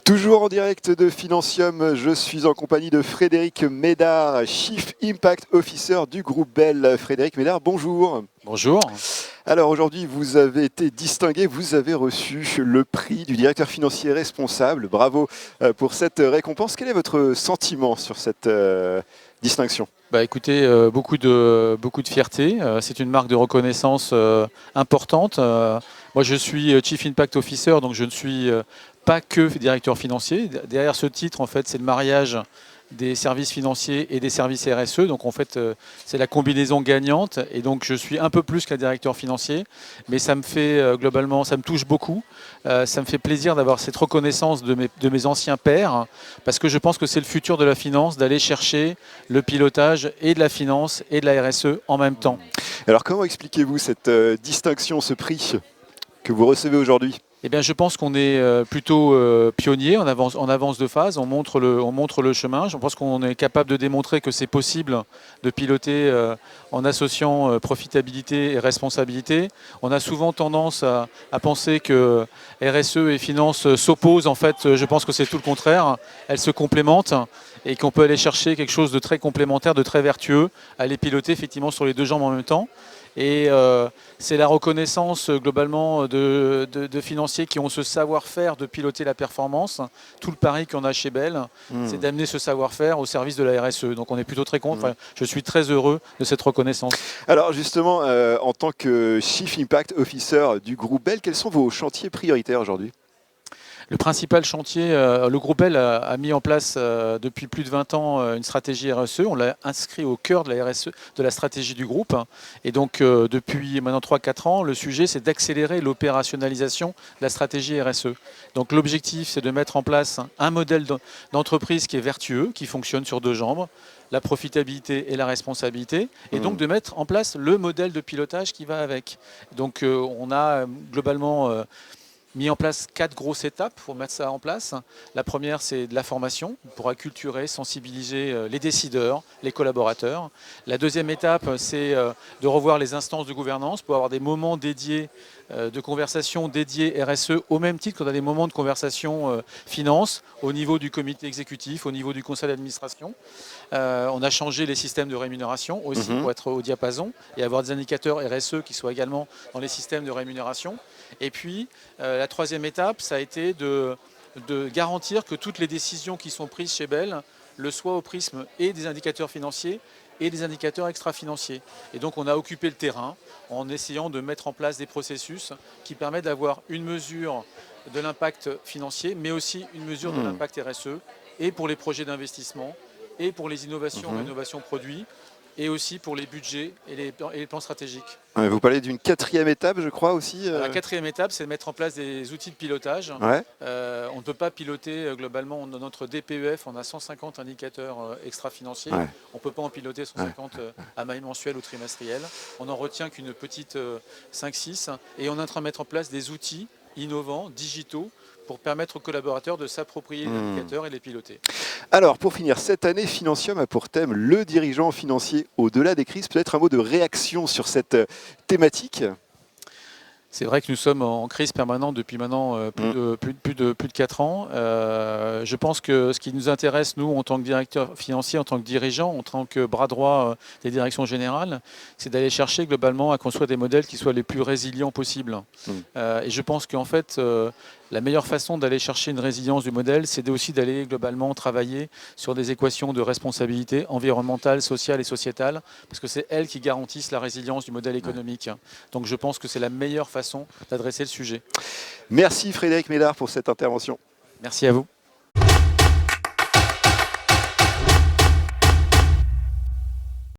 Toujours en direct de Financium, je suis en compagnie de Frédéric Médard, Chief Impact Officer du groupe Bell. Frédéric Médard, bonjour. Bonjour. Alors aujourd'hui, vous avez été distingué, vous avez reçu le prix du directeur financier responsable. Bravo pour cette récompense. Quel est votre sentiment sur cette distinction ? Écoutez, beaucoup de fierté. C'est une marque de reconnaissance importante. Moi, je suis Chief Impact Officer, donc je ne suis pas que directeur financier. Derrière ce titre, en fait, c'est le mariage des services financiers et des services RSE. Donc en fait, c'est la combinaison gagnante. Et donc je suis un peu plus qu'un directeur financier, mais ça me fait globalement, ça me touche beaucoup. Ça me fait plaisir d'avoir cette reconnaissance de mes anciens pairs, parce que je pense que c'est le futur de la finance, d'aller chercher le pilotage et de la finance et de la RSE en même temps. Alors comment expliquez-vous cette distinction, ce prix que vous recevez aujourd'hui ? Eh bien, je pense qu'on est plutôt pionnier, en avance de phase, on montre le chemin. Je pense qu'on est capable de démontrer que c'est possible de piloter en associant profitabilité et responsabilité. On a souvent tendance à penser que RSE et finance s'opposent. En fait, je pense que c'est tout le contraire. Elles se complémentent et qu'on peut aller chercher quelque chose de très complémentaire, de très vertueux, à les piloter effectivement sur les deux jambes en même temps. Et c'est la reconnaissance globalement de financiers qui ont ce savoir-faire de piloter la performance. Tout le pari qu'on a chez Bell, c'est d'amener ce savoir-faire au service de la RSE. Donc on est plutôt très content. Enfin, je suis très heureux de cette reconnaissance. Alors justement, en tant que Chief Impact Officer du groupe Bell, quels sont vos chantiers prioritaires aujourd'hui ? Le principal chantier, le groupe Bell a mis en place depuis plus de 20 ans une stratégie RSE. On l'a inscrit au cœur de la RSE, de la stratégie du groupe. Et donc depuis maintenant 3-4 ans, le sujet c'est d'accélérer l'opérationnalisation de la stratégie RSE. Donc l'objectif c'est de mettre en place un modèle d'entreprise qui est vertueux, qui fonctionne sur deux jambes, la profitabilité et la responsabilité, et donc de mettre en place le modèle de pilotage qui va avec. Donc on a globalement mis en place 4 grosses étapes pour mettre ça en place. La première, c'est de la formation pour acculturer, sensibiliser les décideurs, les collaborateurs. La deuxième étape, c'est de revoir les instances de gouvernance pour avoir des moments dédiés de conversation dédiés RSE au même titre qu'on a des moments de conversation finance au niveau du comité exécutif, au niveau du conseil d'administration. On a changé les systèmes de rémunération aussi pour être au diapason et avoir des indicateurs RSE qui soient également dans les systèmes de rémunération. Et puis, la troisième étape, ça a été de garantir que toutes les décisions qui sont prises chez Bell le soient au prisme et des indicateurs financiers et des indicateurs extra-financiers. Et donc, on a occupé le terrain en essayant de mettre en place des processus qui permettent d'avoir une mesure de l'impact financier, mais aussi une mesure de l'impact RSE, et pour les projets d'investissement, et pour les innovations, rénovations produits, et aussi pour les budgets et les plans stratégiques. Vous parlez d'une quatrième étape, je crois aussi. La quatrième étape, c'est de mettre en place des outils de pilotage. Ouais. On ne peut pas piloter globalement, dans notre DPEF, on a 150 indicateurs extra-financiers. Ouais. On ne peut pas en piloter 150 à maille mensuelle ou trimestrielle. On n'en retient qu'une petite 5-6. Et on est en train de mettre en place des outils innovants, digitaux, pour permettre aux collaborateurs de s'approprier les indicateurs et les piloter. Alors, pour finir, cette année, Financium a pour thème le dirigeant financier au-delà des crises. Peut-être un mot de réaction sur cette thématique ? C'est vrai que nous sommes en crise permanente depuis maintenant plus de 4 ans. Je pense que ce qui nous intéresse, nous, en tant que directeur financier, en tant que dirigeant, en tant que bras droit des directions générales, c'est d'aller chercher globalement à construire des modèles qui soient les plus résilients possibles. Et je pense qu'en fait, la meilleure façon d'aller chercher une résilience du modèle, c'est aussi d'aller globalement travailler sur des équations de responsabilité environnementale, sociale et sociétale, parce que c'est elles qui garantissent la résilience du modèle économique. Donc je pense que c'est la meilleure façon d'adresser le sujet. Merci Frédéric Médard pour cette intervention. Merci à vous.